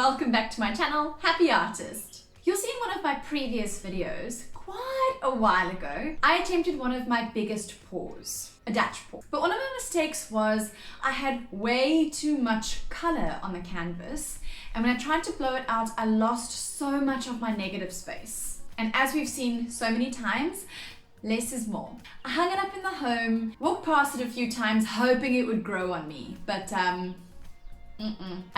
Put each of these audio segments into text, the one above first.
welcome back to my channel, Happy Artist. You'll see in one of my previous videos, quite a while ago, I attempted one of my biggest pours, a Dutch pour. But one of my mistakes was I had way too much color on the canvas, and when I tried to blow it out, I lost so much of my negative space. And as we've seen so many times, less is more. I hung it up in the home, walked past it a few times hoping it would grow on me, but I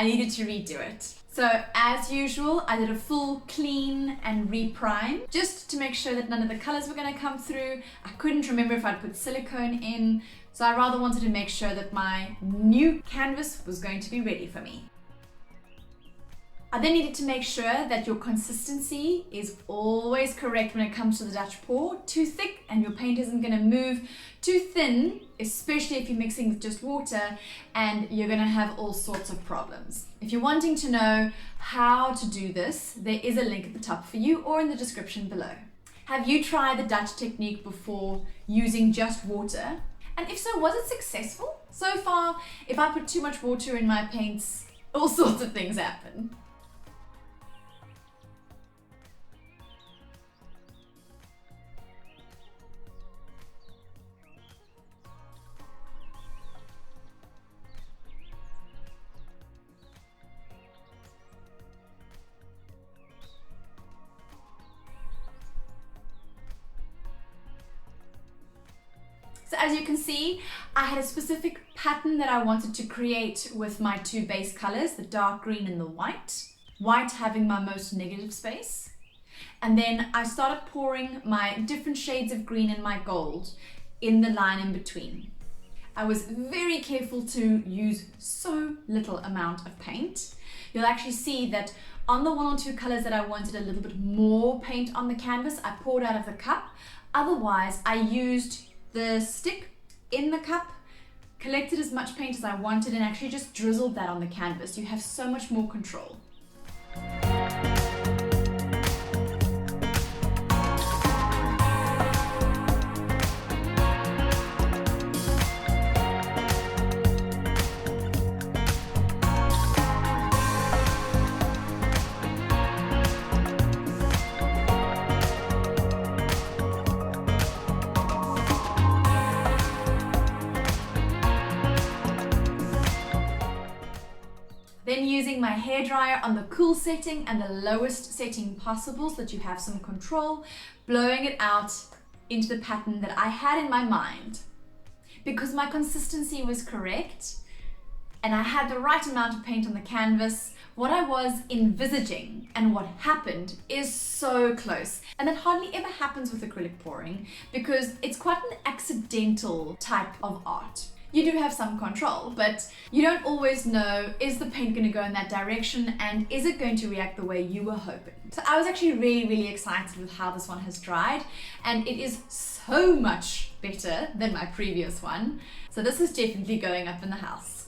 needed to redo it. So as usual, I did a full clean and reprime just to make sure that none of the colors were going to come through. I couldn't remember if I'd put silicone in, so I rather wanted to make sure that my new canvas was going to be ready for me. I then needed to make sure that your consistency is always correct when it comes to the Dutch pour. Too thick and your paint isn't going to move. Too thin, especially if you're mixing with just water, and you're going to have all sorts of problems. If you're wanting to know how to do this, there is a link at the top for you or in the description below. Have you tried the Dutch technique before using just water? And if so, was it successful? So far, if I put too much water in my paints, all sorts of things happen. So as you can see, I had a specific pattern that I wanted to create with my two base colors, the dark green and the white. White having my most negative space. And then I started pouring my different shades of green and my gold in the line in between. I was very careful to use so little amount of paint. You'll actually see that on the one or two colors that I wanted a little bit more paint on the canvas, I poured out of the cup. Otherwise, I used the stick in the cup, collected as much paint as I wanted, and actually just drizzled that on the canvas. You have so much more control. Then using my hairdryer on the cool setting and the lowest setting possible so that you have some control, blowing it out into the pattern that I had in my mind. Because my consistency was correct and I had the right amount of paint on the canvas, what I was envisaging and what happened is so close. And that hardly ever happens with acrylic pouring because it's quite an accidental type of art. You do have some control, but you don't always know, is the paint going to go in that direction and is it going to react the way you were hoping? So I was actually really excited with how this one has dried, and it is so much better than my previous one. So this is definitely going up in the house.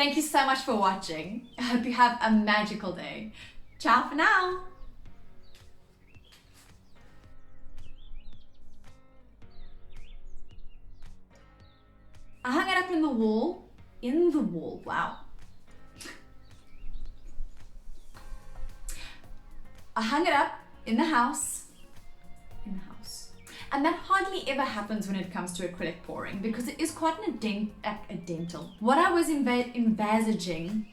Thank you so much for watching. I hope you have a magical day. Ciao for now. I hung it up in the wall. Wow. I hung it up in the house. And that hardly ever happens when it comes to acrylic pouring because it is quite an dental. What I was envisaging,